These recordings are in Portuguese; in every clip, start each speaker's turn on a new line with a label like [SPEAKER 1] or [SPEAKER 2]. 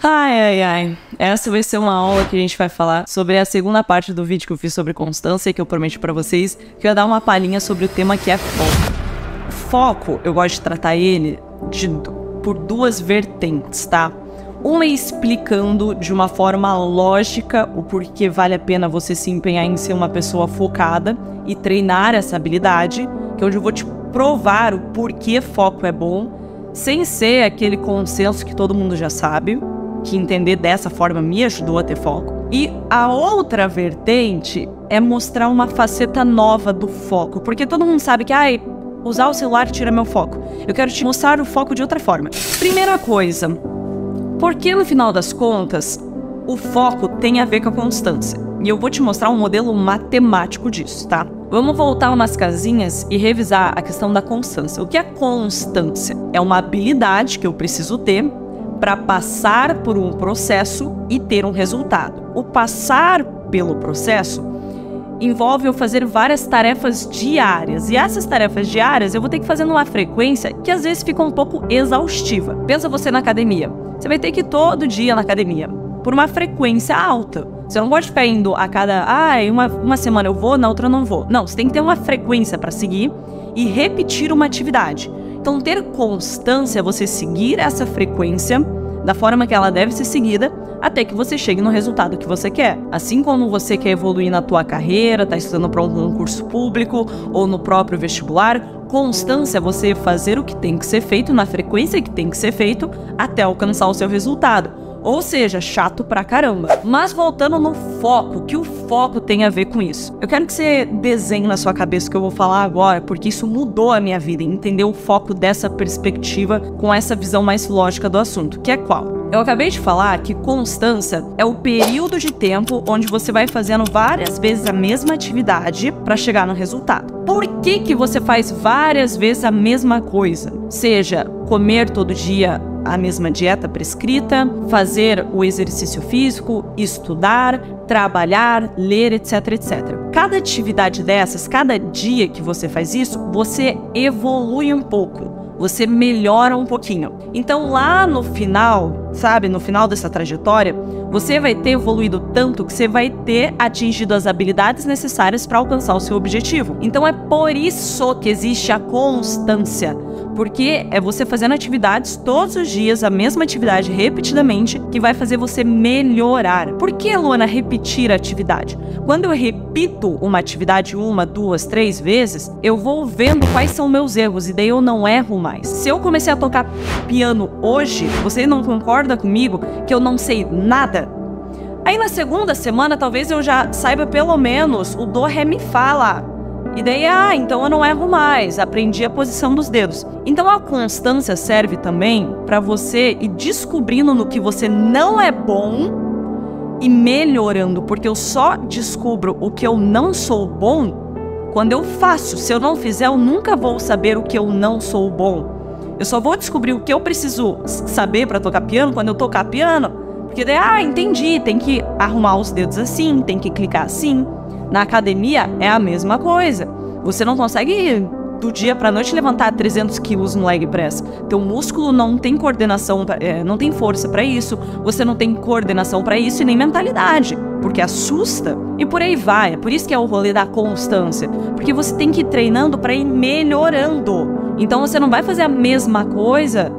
[SPEAKER 1] Ai, ai, ai. Essa vai ser uma aula que a gente vai falar sobre a segunda parte do vídeo que eu fiz sobre constância, que eu prometi pra vocês, que eu ia dar uma palhinha sobre o tema que é foco. Foco, eu gosto de tratar ele por duas vertentes, tá? Uma explicando de uma forma lógica o porquê vale a pena você se empenhar em ser uma pessoa focada e treinar essa habilidade, que é onde eu vou te provar o porquê foco é bom, sem ser aquele consenso que todo mundo já sabe, que entender dessa forma me ajudou a ter foco. E a outra vertente é mostrar uma faceta nova do foco, porque todo mundo sabe que usar o celular tira meu foco. Eu quero te mostrar o foco de outra forma. Primeira coisa, porque no final das contas, o foco tem a ver com a constância. E eu vou te mostrar um modelo matemático disso, tá? Vamos voltar umas casinhas e revisar a questão da constância. O que é constância? É uma habilidade que eu preciso ter para passar por um processo e ter um resultado. O passar pelo processo envolve eu fazer várias tarefas diárias. E essas tarefas diárias eu vou ter que fazer numa frequência que às vezes fica um pouco exaustiva. Pensa você na academia. Você vai ter que ir todo dia na academia, por uma frequência alta. Você não pode ficar indo a cada... uma semana eu vou, na outra eu não vou. Não, você tem que ter uma frequência para seguir e repetir uma atividade. Então, ter constância é você seguir essa frequência da forma que ela deve ser seguida até que você chegue no resultado que você quer. Assim como você quer evoluir na tua carreira, está estudando para um concurso público ou no próprio vestibular, constância é você fazer o que tem que ser feito na frequência que tem que ser feito até alcançar o seu resultado. Ou seja, chato pra caramba. Mas voltando no foco, o que o foco tem a ver com isso? Eu quero que você desenhe na sua cabeça o que eu vou falar agora, porque isso mudou a minha vida, entender o foco dessa perspectiva com essa visão mais lógica do assunto, que é qual? Eu acabei de falar que constância é o período de tempo onde você vai fazendo várias vezes a mesma atividade para chegar no resultado. Por que que você faz várias vezes a mesma coisa? Seja comer todo dia a mesma dieta prescrita, fazer o exercício físico, estudar, trabalhar, ler, etc, etc. Cada atividade dessas, cada dia que você faz isso, você evolui um pouco. Você melhora um pouquinho. Então lá no final, sabe, no final dessa trajetória, você vai ter evoluído tanto que você vai ter atingido as habilidades necessárias para alcançar o seu objetivo. Então é por isso que existe a constância. Porque é você fazendo atividades todos os dias, a mesma atividade repetidamente, que vai fazer você melhorar. Por que, Luana, repetir a atividade? Quando eu repito uma atividade 1, 2, 3 vezes, eu vou vendo quais são meus erros e daí eu não erro mais. Se eu comecei a tocar piano hoje, você não concorda comigo que eu não sei nada? Aí na segunda semana talvez eu já saiba pelo menos o do, ré, mi, fá lá. E daí, então eu não erro mais, aprendi a posição dos dedos. Então a constância serve também para você ir descobrindo no que você não é bom e melhorando, porque eu só descubro o que eu não sou bom quando eu faço. Se eu não fizer, eu nunca vou saber o que eu não sou bom. Eu só vou descobrir o que eu preciso saber para tocar piano quando eu tocar piano. Porque daí, entendi, tem que arrumar os dedos assim, tem que clicar assim. Na academia é a mesma coisa. Você não consegue do dia para noite levantar 300 quilos no leg press. Teu músculo não tem coordenação, não tem força para isso. Você não tem coordenação para isso e nem mentalidade, porque assusta. E por aí vai. É por isso que é o rolê da constância. Porque você tem que ir treinando para ir melhorando. Então você não vai fazer a mesma coisa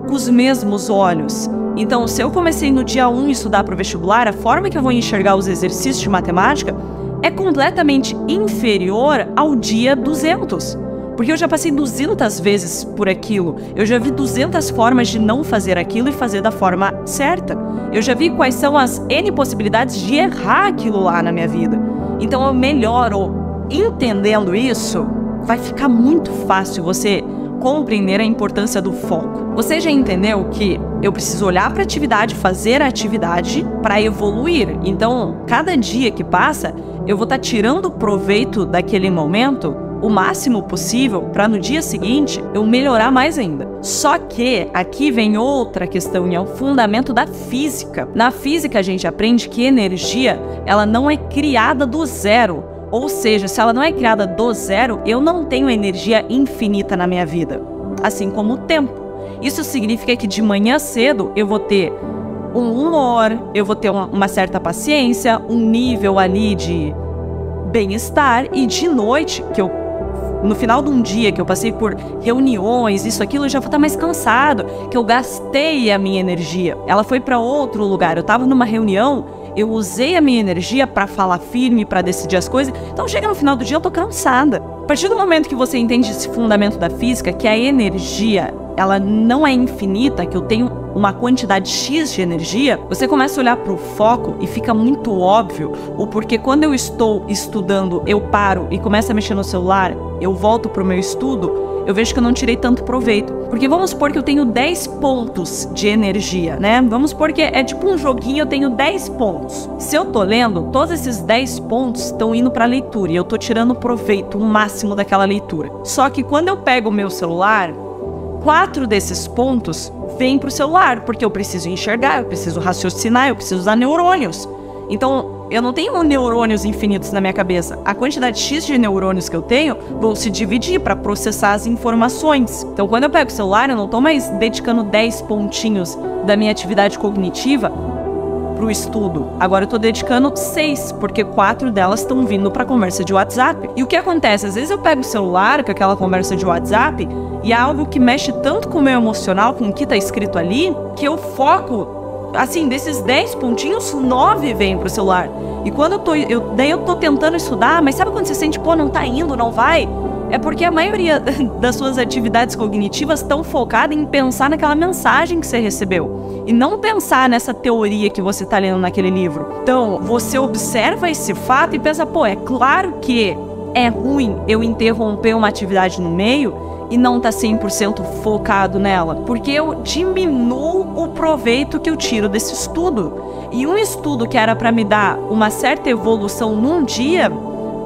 [SPEAKER 1] com os mesmos olhos. Então, se eu comecei no dia 1 a estudar para o vestibular, a forma que eu vou enxergar os exercícios de matemática é completamente inferior ao dia 200. Porque eu já passei 200 vezes por aquilo. Eu já vi 200 formas de não fazer aquilo e fazer da forma certa. Eu já vi quais são as N possibilidades de errar aquilo lá na minha vida. Então, eu melhoro. Entendendo isso, vai ficar muito fácil você compreender a importância do foco. Você já entendeu que eu preciso olhar para a atividade, fazer a atividade para evoluir. Então, cada dia que passa, eu vou estar tirando proveito daquele momento o máximo possível para no dia seguinte eu melhorar mais ainda. Só que aqui vem outra questão e é o fundamento da física. Na física a gente aprende que energia ela não é criada do zero. Ou seja, se ela não é criada do zero, eu não tenho energia infinita na minha vida. Assim como o tempo. Isso significa que de manhã cedo eu vou ter um humor, eu vou ter uma certa paciência, um nível ali de bem-estar, e de noite, no final de um dia que eu passei por reuniões, isso, aquilo, eu já vou estar mais cansado, que eu gastei a minha energia. Ela foi para outro lugar, eu estava numa reunião, eu usei a minha energia para falar firme, para decidir as coisas, então chega no final do dia eu tô cansada. A partir do momento que você entende esse fundamento da física, que a energia, ela não é infinita, que eu tenho uma quantidade X de energia, você começa a olhar para o foco e fica muito óbvio o porquê quando eu estou estudando, eu paro e começo a mexer no celular, eu volto para o meu estudo, eu vejo que eu não tirei tanto proveito. Porque vamos supor que eu tenho 10 pontos de energia, né? Vamos supor que é tipo um joguinho, eu tenho 10 pontos. Se eu tô lendo, todos esses 10 pontos estão indo para a leitura e eu tô tirando proveito, o máximo daquela leitura. Só que quando eu pego o meu celular, 4 desses pontos vêm para o celular, porque eu preciso enxergar, eu preciso raciocinar, eu preciso usar neurônios. Então, eu não tenho neurônios infinitos na minha cabeça. A quantidade X de neurônios que eu tenho vão se dividir para processar as informações. Então, quando eu pego o celular, eu não estou mais dedicando 10 pontinhos da minha atividade cognitiva para o estudo. Agora eu estou dedicando 6, porque 4 delas estão vindo para a conversa de WhatsApp. E o que acontece? Às vezes eu pego o celular com aquela conversa de WhatsApp e é algo que mexe tanto com o meu emocional, com o que está escrito ali, que eu foco. Assim, desses 10 pontinhos, 9 vêm pro celular. E quando daí eu tô tentando estudar, mas sabe quando você sente, pô, não tá indo, não vai? É porque a maioria das suas atividades cognitivas estão focadas em pensar naquela mensagem que você recebeu. E não pensar nessa teoria que você tá lendo naquele livro. Então, você observa esse fato e pensa, pô, é claro que é ruim eu interromper uma atividade no meio e não tá 100% focado nela, porque eu diminuo o proveito que eu tiro desse estudo. E um estudo que era para me dar uma certa evolução num dia,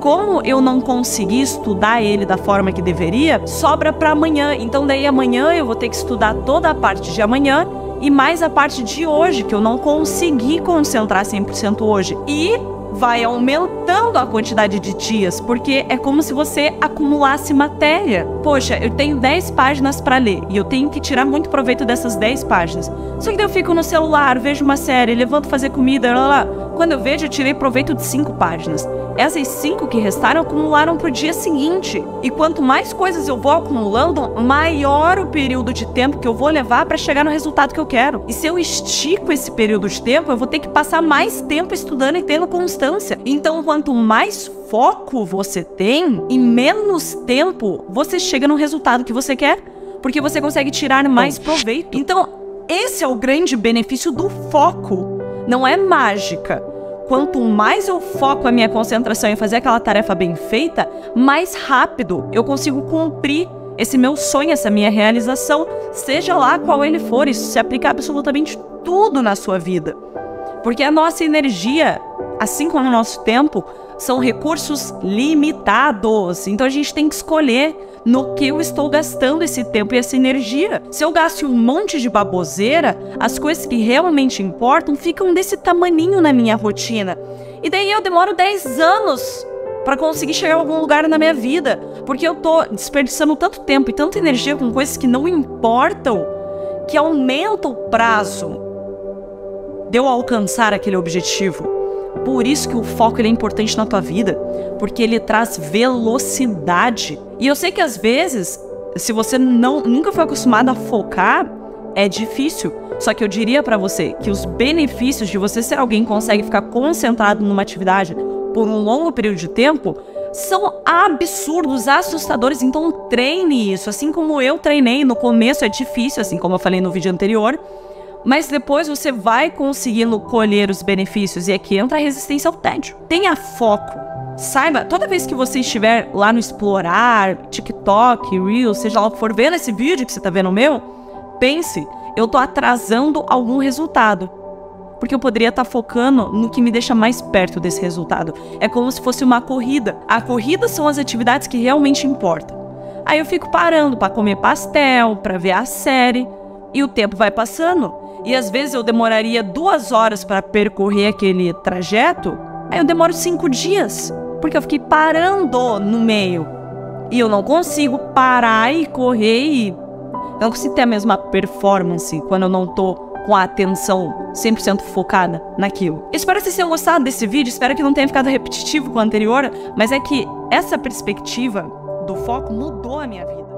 [SPEAKER 1] como eu não consegui estudar ele da forma que deveria, sobra para amanhã. Então daí amanhã eu vou ter que estudar toda a parte de amanhã e mais a parte de hoje, que eu não consegui concentrar 100% hoje. E vai aumentando a quantidade de dias, porque é como se você acumulasse matéria. Poxa, eu tenho 10 páginas para ler e eu tenho que tirar muito proveito dessas 10 páginas. Só que daí eu fico no celular, vejo uma série, levanto fazer comida, lá. Quando eu vejo, eu tirei proveito de 5 páginas. Essas 5 que restaram acumularam pro dia seguinte. E quanto mais coisas eu vou acumulando, maior o período de tempo que eu vou levar para chegar no resultado que eu quero. E se eu estico esse período de tempo, eu vou ter que passar mais tempo estudando e tendo constância. Então, quanto mais foco você tem e menos tempo, você chega no resultado que você quer, porque você consegue tirar mais proveito. Então, esse é o grande benefício do foco. Não é mágica. Quanto mais eu foco a minha concentração em fazer aquela tarefa bem feita, mais rápido eu consigo cumprir esse meu sonho, essa minha realização, seja lá qual ele for. Isso se aplica a absolutamente tudo na sua vida. Porque a nossa energia, assim como o nosso tempo, são recursos limitados. Então a gente tem que escolher no que eu estou gastando esse tempo e essa energia. Se eu gasto um monte de baboseira, as coisas que realmente importam ficam desse tamaninho na minha rotina. E daí eu demoro 10 anos para conseguir chegar a algum lugar na minha vida, porque eu tô desperdiçando tanto tempo e tanta energia com coisas que não importam, que aumenta o prazo de eu alcançar aquele objetivo. Por isso que o foco ele é importante na tua vida, porque ele traz velocidade. E eu sei que às vezes, se você nunca foi acostumado a focar, é difícil. Só que eu diria pra você que os benefícios de você ser alguém que consegue ficar concentrado numa atividade por um longo período de tempo são absurdos, assustadores. Então treine isso, assim como eu treinei. No começo é difícil, assim como eu falei no vídeo anterior, mas depois você vai conseguindo colher os benefícios. E aqui entra a resistência ao tédio. Tenha foco. Saiba, toda vez que você estiver lá no explorar, TikTok, Reels, seja lá o que for, vendo esse vídeo que você tá vendo o meu, pense, eu tô atrasando algum resultado. Porque eu poderia estar focando no que me deixa mais perto desse resultado. É como se fosse uma corrida. A corrida são as atividades que realmente importam. Aí eu fico parando para comer pastel, para ver a série, e o tempo vai passando. E às vezes eu demoraria 2 horas para percorrer aquele trajeto, aí eu demoro 5 dias, porque eu fiquei parando no meio. E eu não consigo parar e correr, e eu não consigo ter a mesma performance quando eu não tô com a atenção 100% focada naquilo. Espero que vocês tenham gostado desse vídeo, espero que não tenha ficado repetitivo com o anterior, mas é que essa perspectiva do foco mudou a minha vida.